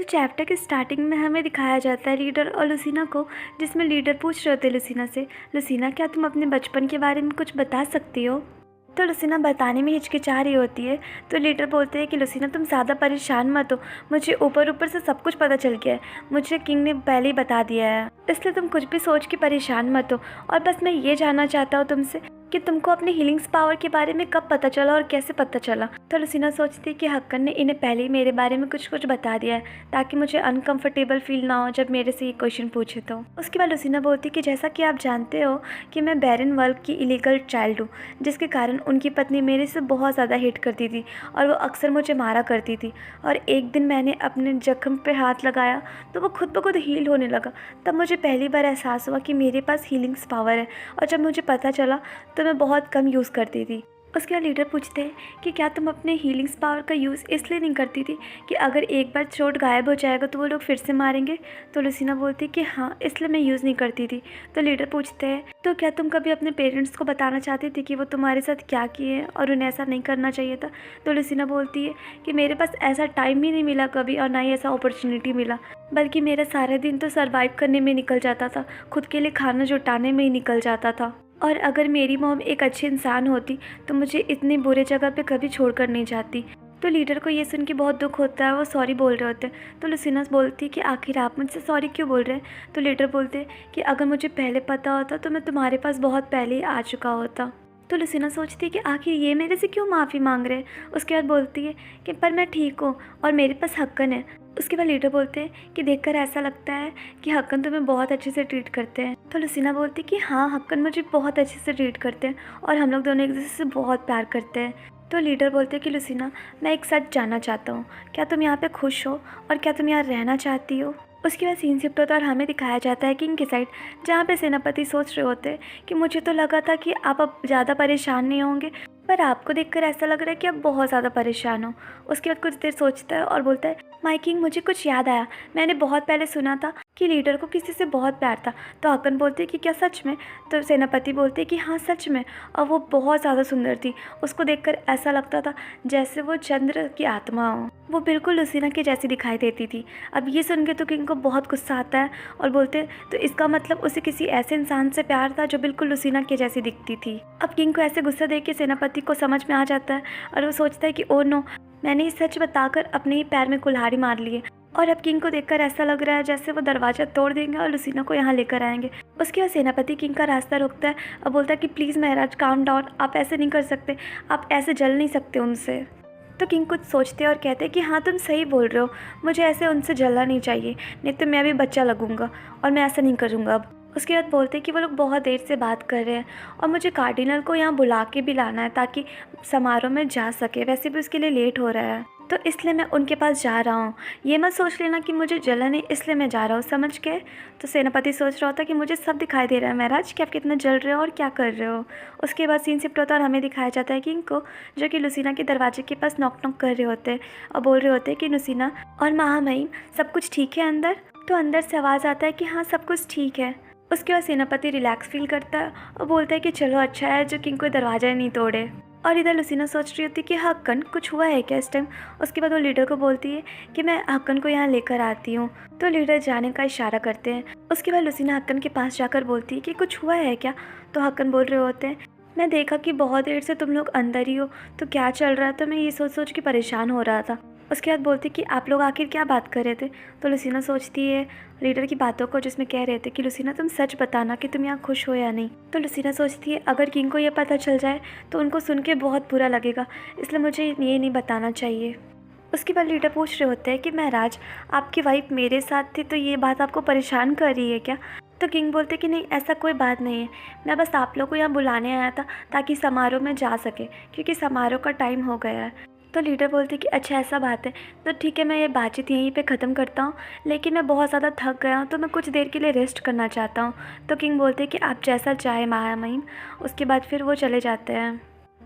Chapter के starting में हमें दिखाया जाता है लीडर और लुसीना को, जिसमें लीडर पूछ रहे होते हैं लुसीना से, लुसीना क्या तुम अपने बचपन के बारे में कुछ बता सकती हो। तो लुसीना बताने में हिचकिचा रही होती है। तो लीडर बोलते हैं कि लुसीना तुम ज़्यादा परेशान मत हो, मुझे ऊपर ऊपर से सब कुछ पता चल गया है, मुझे किंग ने पहले ही बता दिया है, इसलिए तुम कुछ भी सोच के परेशान मत हो। और बस मैं ये जानना चाहता हूँ तुमसे कि तुमको अपने हीलिंग्स पावर के बारे में कब पता चला और कैसे पता चला। तो लुसीना सोचती है कि हक्कन ने इन्हें पहले ही मेरे बारे में कुछ कुछ बता दिया है ताकि मुझे अनकंफर्टेबल फील ना हो जब मेरे से ये क्वेश्चन पूछे। तो उसके बाद लुसीना बोलती है कि जैसा कि आप जानते हो कि मैं बैरन वर्ल्फ की इलीगल चाइल्ड हूँ, जिसके कारण उनकी पत्नी मेरे से बहुत ज़्यादा हेट करती थी और वो अक्सर मुझे मारा करती थी। और एक दिन मैंने अपने जख्म पे हाथ लगाया तो वो खुद ब खुद हील होने लगा। तब मुझे पहली बार एहसास हुआ कि मेरे पास हीलिंग्स पावर है, और जब मुझे पता चला तो मैं बहुत कम यूज़ करती थी। उसके बाद लीडर पूछते हैं कि क्या तुम अपने हीलिंग्स पावर का यूज़ इसलिए नहीं करती थी कि अगर एक बार चोट गायब हो जाएगा तो वो लोग फिर से मारेंगे। तो लुसीना बोलती है कि हाँ, इसलिए मैं यूज़ नहीं करती थी। तो लीडर पूछते हैं तो क्या तुम कभी अपने पेरेंट्स को बताना चाहती थी कि वो तुम्हारे साथ क्या किए और उन्हें ऐसा नहीं करना चाहिए था। तो लुसीना बोलती है कि मेरे पास ऐसा टाइम ही नहीं मिला कभी, और ना ही ऐसा अपॉर्चुनिटी मिला, बल्कि मेरा सारा दिन तो सर्वाइव करने में निकल जाता था, खुद के लिए खाना जुटाने में ही निकल जाता था। और अगर मेरी मॉम एक अच्छी इंसान होती तो मुझे इतनी बुरे जगह पे कभी छोड़कर नहीं जाती। तो लीडर को ये सुन के बहुत दुख होता है, वो सॉरी बोल रहे होते हैं। तो लुसीना बोलती है कि आखिर आप मुझसे सॉरी क्यों बोल रहे हैं। तो लीडर बोलते हैं कि अगर मुझे पहले पता होता तो मैं तुम्हारे पास बहुत पहले ही आ चुका होता। तो लुसीना सोचती है कि आखिर ये मेरे से क्यों माफ़ी मांग रहे हैं। उसके बाद बोलती है कि पर मैं ठीक हूँ और मेरे पास हक्कन है। उसके बाद लीडर बोलते हैं कि देखकर ऐसा लगता है कि हक्कन तुम्हें बहुत अच्छे से ट्रीट करते हैं। तो लुसीना बोलती है कि हाँ, हक्कन मुझे बहुत अच्छे से ट्रीट करते हैं और हम लोग दोनों एक दूसरे से बहुत प्यार करते हैं। तो लीडर बोलते हैं कि लुसीना, मैं एक सच जानना चाहता हूँ, क्या तुम यहाँ पे खुश हो और क्या तुम यहाँ रहना चाहती हो। उसके बाद सीन शिफ्ट होता है और हमें दिखाया जाता है किंग की साइड, जहाँ पे सेनापति सोच रहे होते हैं कि मुझे तो लगा था कि आप अब ज़्यादा परेशान नहीं होंगे, पर आपको देखकर ऐसा लग रहा है कि आप बहुत ज़्यादा परेशान हो। उसके बाद कुछ देर सोचता है और बोलता है, माय किंग, मुझे कुछ याद आया, मैंने बहुत पहले सुना था कि लीडर को किसी से बहुत प्यार था। तो हक्कन बोलते हैं कि क्या सच में। तो सेनापति बोलते हैं कि हाँ सच में, और वो बहुत ज़्यादा सुंदर थी, उसको देखकर ऐसा लगता था जैसे वो चंद्र की आत्मा हो, वो बिल्कुल लुसीना के जैसी दिखाई देती थी। अब ये सुन के तो किंग को बहुत गुस्सा आता है और बोलते तो इसका मतलब उसे किसी ऐसे इंसान से प्यार था जो बिल्कुल लुसीना के जैसी दिखती थी। अब किंग को ऐसे गुस्सा देख के सेनापति को समझ में आ जाता है और वो सोचता है कि ओ नो, मैंने ये सच बताकर अपने ही पैर में कुल्हाड़ी मार ली है। और अब किंग को देखकर ऐसा लग रहा है जैसे वो दरवाज़ा तोड़ देंगे और लुसीना को यहाँ लेकर आएंगे। उसके बाद सेनापति किंग का रास्ता रोकता है और बोलता है कि प्लीज़ महाराज काम डाउन, आप ऐसे नहीं कर सकते, आप ऐसे जल नहीं सकते उनसे। तो किंग कुछ सोचते और कहते हैं कि हाँ तुम सही बोल रहे हो, मुझे ऐसे उनसे जलना नहीं चाहिए, नहीं तो मैं भी बच्चा लगूंगा और मैं ऐसा नहीं करूँगा अब। उसके बाद बोलते हैं कि वो लोग बहुत देर से बात कर रहे हैं और मुझे कार्डिनल को यहाँ बुला के भी लाना है ताकि समारोह में जा सके, वैसे भी उसके लिए लेट हो रहा है, तो इसलिए मैं उनके पास जा रहा हूँ। ये मत सोच लेना कि मुझे जलन है इसलिए मैं जा रहा हूँ, समझ के। तो सेनापति सोच रहा होता कि मुझे सब दिखाई दे रहा है महाराज कि आप कितना जल रहे हो और क्या कर रहे हो। उसके बाद सीन शिफ्ट होता है और हमें दिखाया जाता है किंग को, जो कि लुसीना के दरवाजे के पास नॉक नॉक कर रहे होते हैं और बोल रहे होते हैं कि लुसीना और महामहिम, सब कुछ ठीक है अंदर। तो अंदर से आवाज़ आता है कि हाँ सब कुछ ठीक है। उसके बाद सेनापति रिलैक्स फील करता है और बोलता है कि चलो अच्छा है जो किंग कोई दरवाज़ा नहीं तोड़े। और इधर लुसीना सोच रही होती है कि हक्कन कुछ हुआ है क्या इस टाइम। उसके बाद वो लीडर को बोलती है कि मैं हक्कन को यहाँ लेकर आती हूँ। तो लीडर जाने का इशारा करते हैं। उसके बाद लुसीना हक्कन के पास जाकर बोलती है कि कुछ हुआ है क्या। तो हक्कन बोल रहे होते हैं, मैं देखा कि बहुत देर से तुम लोग अंदर ही हो, तो क्या चल रहा है, तो मैं ये सोच सोच के परेशान हो रहा था। उसके बाद बोलती कि आप लोग आखिर क्या बात कर रहे थे। तो लुसीना सोचती है लीडर की बातों को, जिसमें कह रहे थे कि लुसीना तुम सच बताना कि तुम यहाँ खुश हो या नहीं। तो लुसीना सोचती है अगर किंग को ये पता चल जाए तो उनको सुन के बहुत बुरा लगेगा, इसलिए मुझे ये नहीं बताना चाहिए। उसके बाद लीडर पूछ रहे होते हैं कि महाराज, आपकी वाइफ मेरे साथ थी तो ये बात आपको परेशान कर रही है क्या। तो किंग बोलते कि नहीं, ऐसा कोई बात नहीं है, मैं बस आप लोग को यहाँ बुलाने आया था ताकि समारोह में जा सके, क्योंकि समारोह का टाइम हो गया है। तो लीडर बोलते कि अच्छा ऐसा बात है, तो ठीक है, मैं ये बातचीत यहीं पे ख़त्म करता हूँ, लेकिन मैं बहुत ज़्यादा थक गया हूँ तो मैं कुछ देर के लिए रेस्ट करना चाहता हूँ। तो किंग बोलते कि आप जैसा चाहे महामहिम। उसके बाद फिर वो चले जाते हैं।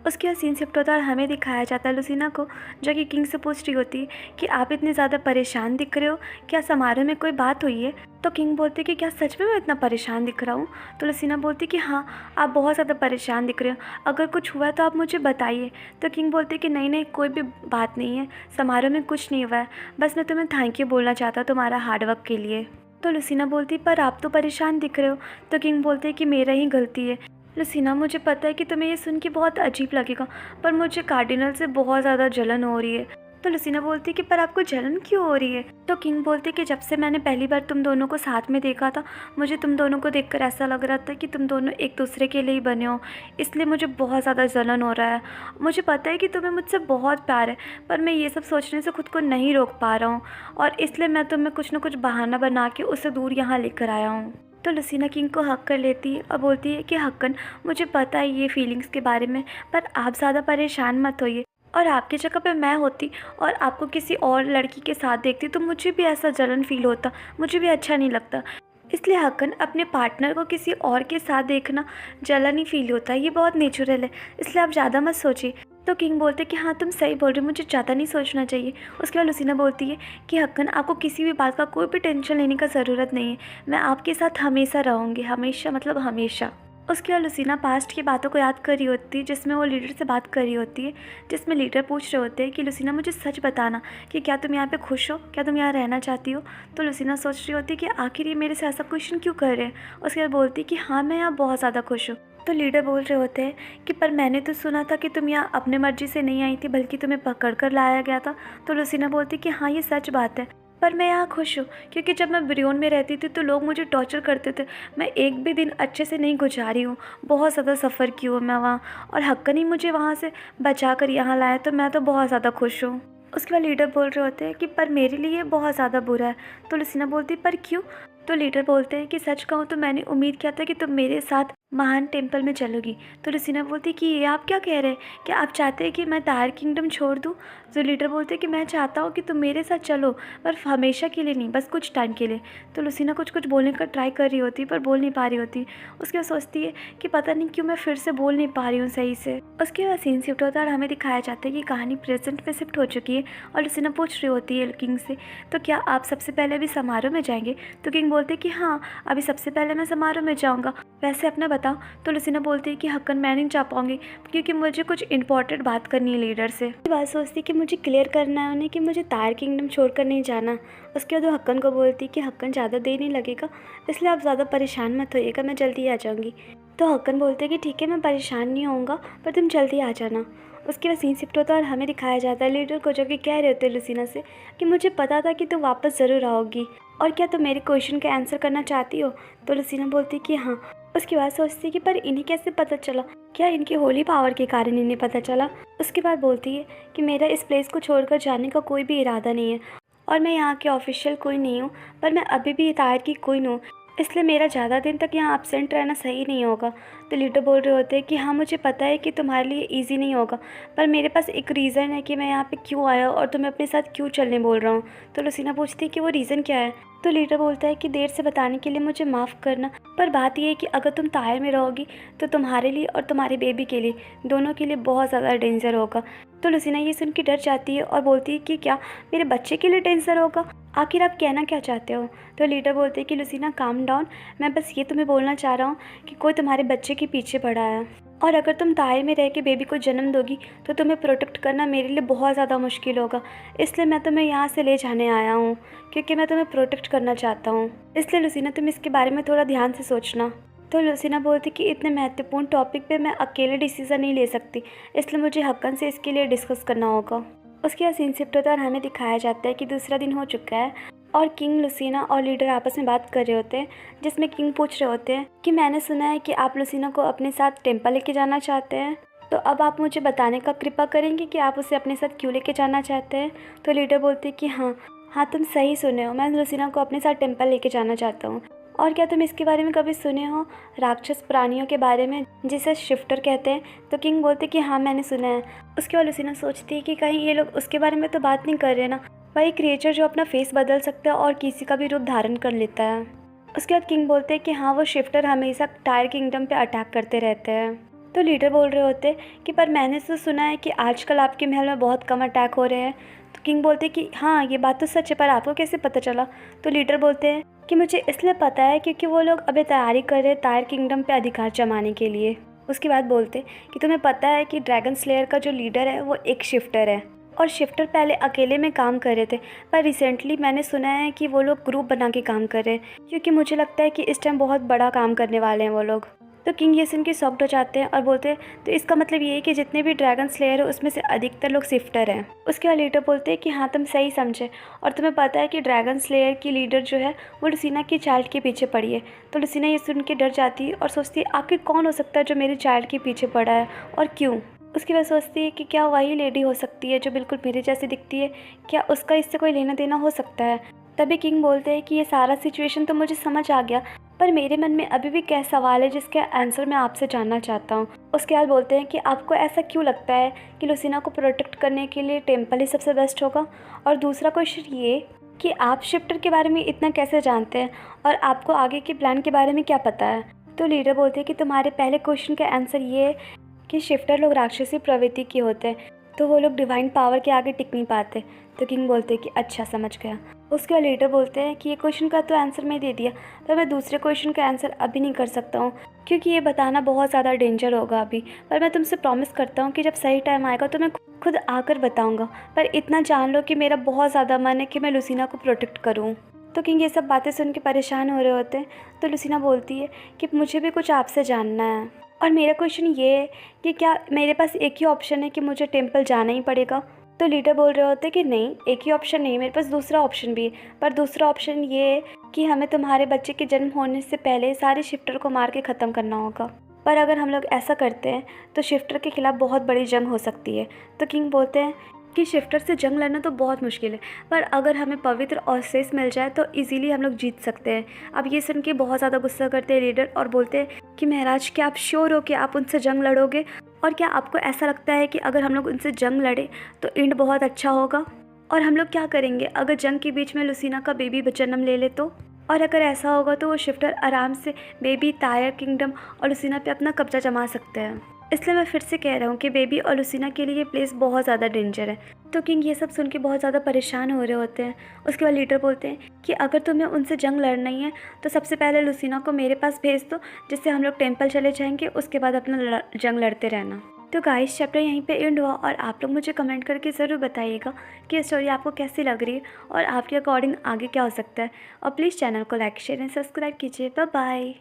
उसके बाद सीन शिफ्ट होता है और हमें दिखाया जाता है लुसीना को, जो कि किंग से पूछ रही होती है कि आप इतने ज़्यादा परेशान दिख रहे हो, क्या समारोह में कोई बात हुई है? तो किंग बोलते कि क्या सच में मैं इतना परेशान दिख रहा हूँ? तो लुसीना बोलती कि हाँ, आप बहुत ज़्यादा परेशान दिख रहे हो, अगर कुछ हुआ है तो आप मुझे बताइए। तो किंग बोलते कि नहीं नहीं, कोई भी बात नहीं है, समारोह में कुछ नहीं हुआ है, बस मैं तुम्हें थैंक यू बोलना चाहता तुम्हारा हार्डवर्क के लिए। तो लुसीना बोलती पर आप तो परेशान दिख रहे हो। तो किंग बोलते कि मेरा ही गलती है लुसीना, मुझे पता है कि तुम्हें ये सुन के बहुत अजीब लगेगा, पर मुझे कार्डिनल से बहुत ज़्यादा जलन हो रही है। तो लुसीना बोलती कि पर आपको जलन क्यों हो रही है? तो किंग बोलते कि जब से मैंने पहली बार तुम दोनों को साथ में देखा था, मुझे तुम दोनों को देखकर ऐसा लग रहा था कि तुम दोनों एक दूसरे के लिए ही बने हो, इसलिए मुझे बहुत ज़्यादा जलन हो रहा है। मुझे पता है कि तुम्हें मुझसे बहुत प्यार है, पर मैं ये सब सोचने से खुद को नहीं रोक पा रहा हूँ, और इसलिए मैं तुम्हें कुछ ना कुछ बहाना बना के उससे दूर यहाँ लेकर आया हूँ। तो लुसीना किंग को हक कर लेती है और बोलती है कि हक्कन, मुझे पता है ये फीलिंग्स के बारे में, पर आप ज़्यादा परेशान मत होइए, और आपकी जगह पे मैं होती और आपको किसी और लड़की के साथ देखती तो मुझे भी ऐसा जलन फील होता, मुझे भी अच्छा नहीं लगता। इसलिए हक्कन, अपने पार्टनर को किसी और के साथ देखना जलन ही फील होता है, ये बहुत नेचुरल है, इसलिए आप ज़्यादा मत सोचिए। तो किंग बोलते कि हाँ तुम सही बोल रहे हो, मुझे ज़्यादा नहीं सोचना चाहिए। उसके बाद लुसीना बोलती है कि हक्कन, आपको किसी भी बात का कोई भी टेंशन लेने का ज़रूरत नहीं है, मैं आपके साथ हमेशा रहूँगी, हमेशा मतलब हमेशा। उसके बाद लुसीना पास्ट की बातों को याद कर रही होती है, जिसमें वो लीडर से बात कर रही होती है, जिसमें लीडर पूछ रहे होते हैं कि लुसीना मुझे सच बताना कि क्या तुम यहाँ पे खुश हो, क्या तुम यहाँ रहना चाहती हो? तो लुसीना सोच रही होती है कि आखिर ये मेरे से ऐसा क्वेश्चन क्यों कर रहे हैं। उसके बाद बोलती है कि हाँ, मैं यहाँ बहुत ज़्यादा खुश हूँ। तो लीडर बोल रहे होते हैं कि पर मैंने तो सुना था कि तुम यहाँ अपने मर्जी से नहीं आई थी, बल्कि तुम्हें पकड़ कर लाया गया था। तो लुसीना बोलती कि हाँ, ये सच बात है, पर मैं यहाँ खुश हूँ, क्योंकि जब मैं ब्रियोन में रहती थी तो लोग मुझे टॉर्चर करते थे, मैं एक भी दिन अच्छे से नहीं गुजारी हूँ, बहुत ज़्यादा सफ़र की हूँ मैं वहाँ, और हक्कन ही मुझे वहाँ से बचा कर यहाँ लाया, तो मैं तो बहुत ज़्यादा खुश हूँ। उसके बाद लीडर बोल रहे होते हैं कि पर मेरे लिए बहुत ज़्यादा बुरा है। तो लुसीना बोलती पर क्यों? तो लीडर बोलते हैं कि सच कहूँ तो मैंने उम्मीद किया था कि तुम मेरे साथ महान टेम्पल में चलोगी। तो लुसीना बोलती कि ये आप क्या कह रहे हैं, क्या आप चाहते हैं कि मैं तायर किंगडम छोड़ दूँ? तो लीडर बोलते कि मैं चाहता हूँ कि तुम मेरे साथ चलो, पर हमेशा के लिए नहीं, बस कुछ टाइम के लिए। तो लुसीना कुछ कुछ बोलने का ट्राई कर रही होती पर बोल नहीं पा रही होती। उसके बाद सोचती है कि पता नहीं क्यों मैं फिर से बोल नहीं पा रही हूँ सही से। उसके बाद सीन शिफ्ट होता है और हमें दिखाया जाता है कि कहानी प्रेजेंट में शिफ्ट हो चुकी है, और लुसीना पूछ रही होती है किंग से, तो क्या आप सबसे पहले अभी समारोह में जाएंगे? तो किंग बोलते कि हाँ, अभी सबसे पहले मैं समारोह में जाऊँगा, वैसे अपना बताओ। तो लुसीना बोलती है कि हक्कन, मैं नहीं जा पाऊँगी, क्योंकि मुझे कुछ इंपॉर्टेंट बात करनी है लीडर से। बात सोचती कि मुझे क्लियर करना है उन्हें कि मुझे तायर किंगडम छोड़कर नहीं जाना। उसके बाद वो हक्कन को बोलती कि हक्कन, ज़्यादा देर नहीं लगेगा, इसलिए आप ज़्यादा परेशान मत होइएगा, मैं जल्दी आ जाऊँगी। तो हक्कन बोलते कि ठीक है, मैं परेशान नहीं होऊंगा, पर तुम जल्दी आ जाना। उसके बाद सीन शिफ्ट होता है और हमें दिखाया जाता है लीडर को, जो कि कह रहे होते हैं लुसीना से कि मुझे पता था कि तुम वापस ज़रूर आओगी, और क्या तुम मेरे क्वेश्चन का आंसर करना चाहती हो? तो लुसीना बोलती कि हाँ। उसके बाद सोचती है कि पर इन्हें कैसे पता चला, क्या इनकी होली पावर के कारण इन्हें पता चला? उसके बाद बोलती है कि मेरा इस प्लेस को छोड़कर जाने का कोई भी इरादा नहीं है, और मैं यहाँ के ऑफिशियल कोई नहीं हूँ, पर मैं अभी भी तायर की क्वीन हूँ, इसलिए मेरा ज़्यादा दिन तक यहाँ एब्सेंट रहना सही नहीं होगा। तो लीडर बोल रहे होते हैं कि हाँ, मुझे पता है कि तुम्हारे लिए इजी नहीं होगा, पर मेरे पास एक रीज़न है कि मैं यहाँ पे क्यों आया और तुम्हें अपने साथ क्यों चलने बोल रहा हूँ। तो लुसीना पूछती है कि वो रीज़न क्या है? तो लीडर बोलता है कि देर से बताने के लिए मुझे माफ़ करना, पर बात यह है कि अगर तुम तायर में रहोगी तो तुम्हारे लिए और तुम्हारे बेबी के लिए, दोनों के लिए बहुत ज़्यादा डेंजर होगा। तो लुसीना ये सुन के डर जाती है और बोलती है कि क्या मेरे बच्चे के लिए डेंजर होगा? आखिर आप कहना क्या चाहते हो? तो लीडर बोलते हैं कि लुसीना, काम डाउन, मैं बस ये तुम्हें बोलना चाह रहा हूँ कि कोई तुम्हारे बच्चे के पीछे पड़ा है, और अगर तुम तायर में रह के बेबी को जन्म दोगी तो तुम्हें प्रोटेक्ट करना मेरे लिए बहुत ज़्यादा मुश्किल होगा, इसलिए मैं तुम्हें यहाँ से ले जाने आया हूँ, क्योंकि मैं तुम्हें प्रोटेक्ट करना चाहता हूँ। इसलिए लुसीना, तुम इसके बारे में थोड़ा ध्यान से सोचना। तो लुसीना बोलती कि इतने महत्वपूर्ण टॉपिक पे मैं अकेले डिसीज़न नहीं ले सकती, इसलिए मुझे हक्कन से इसके लिए डिस्कस करना होगा। उसके बाद सीन शिफ्ट होता है और हमें दिखाया जाता है कि दूसरा दिन हो चुका है, और किंग, लुसीना और लीडर आपस में बात कर रहे होते हैं, जिसमें किंग पूछ रहे होते हैं कि मैंने सुना है कि आप लुसीना को अपने साथ टेम्पल लेके जाना चाहते हैं, तो अब आप मुझे बताने का कृपा करेंगे कि आप उसे अपने साथ क्यों लेके जाना चाहते हैं? तो लीडर बोलते हैं कि हाँ, तुम सही सुने हो, मैं लुसीना को अपने साथ टेम्पल लेके जाना चाहता हूँ। और क्या तुम इसके बारे में कभी सुने हो, राक्षस प्राणियों के बारे में जिसे शिफ्टर कहते हैं? तो किंग बोलते कि हाँ, मैंने सुना है। उसके बाद लुसीना सोचती है कि कहीं ये लोग उसके बारे में तो बात नहीं कर रहे ना, वही क्रिएचर जो अपना फेस बदल सकता है और किसी का भी रूप धारण कर लेता है। उसके बाद किंग बोलते हैं कि हाँ, वो शिफ्टर हमेशा टायर किंगडम पे अटैक करते रहते हैं। तो लीडर बोल रहे होते कि पर मैंने तो सुना है कि आजकल आपके महल में बहुत कम अटैक हो रहे हैं। तो किंग बोलते कि हाँ ये बात तो सच है, पर आपको कैसे पता चला? तो लीडर बोलते हैं कि मुझे इसलिए पता है क्योंकि वो लोग अभी तैयारी कर रहे हैं तायर किंगडम पे अधिकार जमाने के लिए। उसके बाद बोलते कि तुम्हें पता है कि ड्रैगन स्लेयर का जो लीडर है वो एक शिफ्टर है, और शिफ्टर पहले अकेले में काम कर रहे थे, पर रिसेंटली मैंने सुना है कि वो लोग ग्रुप बना के काम कर रहे हैं, क्योंकि मुझे लगता है कि इस टाइम बहुत बड़ा काम करने वाले हैं वो लोग। तो किंग ये सुन के शॉक्ड हो जाते हैं और बोलते हैं तो इसका मतलब ये है कि जितने भी ड्रैगन स्लेयर है उसमें से अधिकतर लोग शिफ्टर हैं। उसके बाद लीडर बोलते हैं कि हाँ तुम सही समझे, और तुम्हें पता है कि ड्रैगन स्लेयर की लीडर जो है वो लुसीना की चाइल्ड के पीछे पड़ी है। तो लुसीना ये सुन के डर जाती है और सोचती है आखिर कौन हो सकता है जो मेरी चाइल्ड के पीछे पड़ा है और क्यों। उसके बाद सोचती है कि क्या वही लेडी हो सकती है जो बिल्कुल मेरे जैसी दिखती है, क्या उसका इससे कोई लेना देना हो सकता है। तभी किंग बोलते हैं कि ये सारा सिचुएशन तो मुझे समझ आ गया, पर मेरे मन में अभी भी क्या सवाल है जिसके आंसर मैं आपसे जानना चाहता हूँ। उसके बाद बोलते हैं कि आपको ऐसा क्यों लगता है कि लुसीना को प्रोटेक्ट करने के लिए टेम्पल ही सबसे बेस्ट होगा, और दूसरा क्वेश्चन ये कि आप शिफ्टर के बारे में इतना कैसे जानते हैं और आपको आगे के प्लान के बारे में क्या पता है। तो लीडर बोलते हैं कि तुम्हारे पहले क्वेश्चन का आंसर ये है कि शिफ्टर लोग राक्षसी प्रवृत्ति के होते हैं, तो वो लोग डिवाइन पावर के आगे टिक नहीं पाते। तो किंग बोलते हैं कि अच्छा समझ गया। उसके बाद लीडर बोलते हैं कि ये क्वेश्चन का तो आंसर मैं दे दिया, पर मैं दूसरे क्वेश्चन का आंसर अभी नहीं कर सकता हूँ, क्योंकि ये बताना बहुत ज़्यादा डेंजर होगा अभी। पर मैं तुमसे प्रॉमिस करता हूँ कि जब सही टाइम आएगा तो मैं खुद आकर बताऊँगा। पर इतना जान लो कि मेरा बहुत ज़्यादा मन है कि मैं लुसीना को प्रोटेक्ट करूँ। तो किंग ये सब बातें सुन के परेशान हो रहे होते हैं। तो लुसीना बोलती है कि मुझे भी कुछ आपसे जानना है, और मेरा क्वेश्चन ये है कि क्या मेरे पास एक ही ऑप्शन है कि मुझे टेम्पल जाना ही पड़ेगा। तो लीडर बोल रहे होते कि नहीं, एक ही ऑप्शन नहीं, मेरे पास दूसरा ऑप्शन भी है। पर दूसरा ऑप्शन ये है कि हमें तुम्हारे बच्चे के जन्म होने से पहले सारे शिफ्टर को मार के ख़त्म करना होगा। पर अगर हम लोग ऐसा करते हैं तो शिफ्टर के खिलाफ बहुत बड़ी जंग हो सकती है। तो किंग बोलते हैं कि शिफ्टर से जंग लड़ना तो बहुत मुश्किल है, पर अगर हमें पवित्र अवशेष मिल जाए तो इजीली हम लोग जीत सकते हैं। अब ये सुन के बहुत ज़्यादा गुस्सा करते हैं लीडर और बोलते हैं कि महाराज क्या आप श्योर हो कि आप उनसे जंग लड़ोगे, और क्या आपको ऐसा लगता है कि अगर हम लोग उनसे जंग लड़े तो एंड बहुत अच्छा होगा? और हम लोग क्या करेंगे अगर जंग के बीच में लुसीना का बेबी जन्म ले ले तो? और अगर ऐसा होगा तो वो शिफ्टर आराम से बेबी, तायर किंगडम और लुसीना पे अपना कब्जा जमा सकते हैं। इसलिए मैं फिर से कह रहा हूँ कि बेबी और लुसीना के लिए ये प्लेस बहुत ज़्यादा डेंजर है। तो किंग ये सब सुन के बहुत ज़्यादा परेशान हो रहे होते हैं। उसके बाद लीडर बोलते हैं कि अगर तुम्हें उनसे जंग लड़ना ही है तो सबसे पहले लुसीना को मेरे पास भेज दो, जिससे हम लोग टेम्पल चले जाएंगे, उसके बाद अपना जंग लड़ते रहना। तो गाइस चैप्टर यहीं पे एंड हुआ, और आप लोग मुझे कमेंट करके ज़रूर बताइएगा कि ये स्टोरी आपको कैसी लग रही है और आपके अकॉर्डिंग आगे क्या हो सकता है। और प्लीज़ चैनल को लाइक, शेयर एंड सब्सक्राइब कीजिए। Bye bye.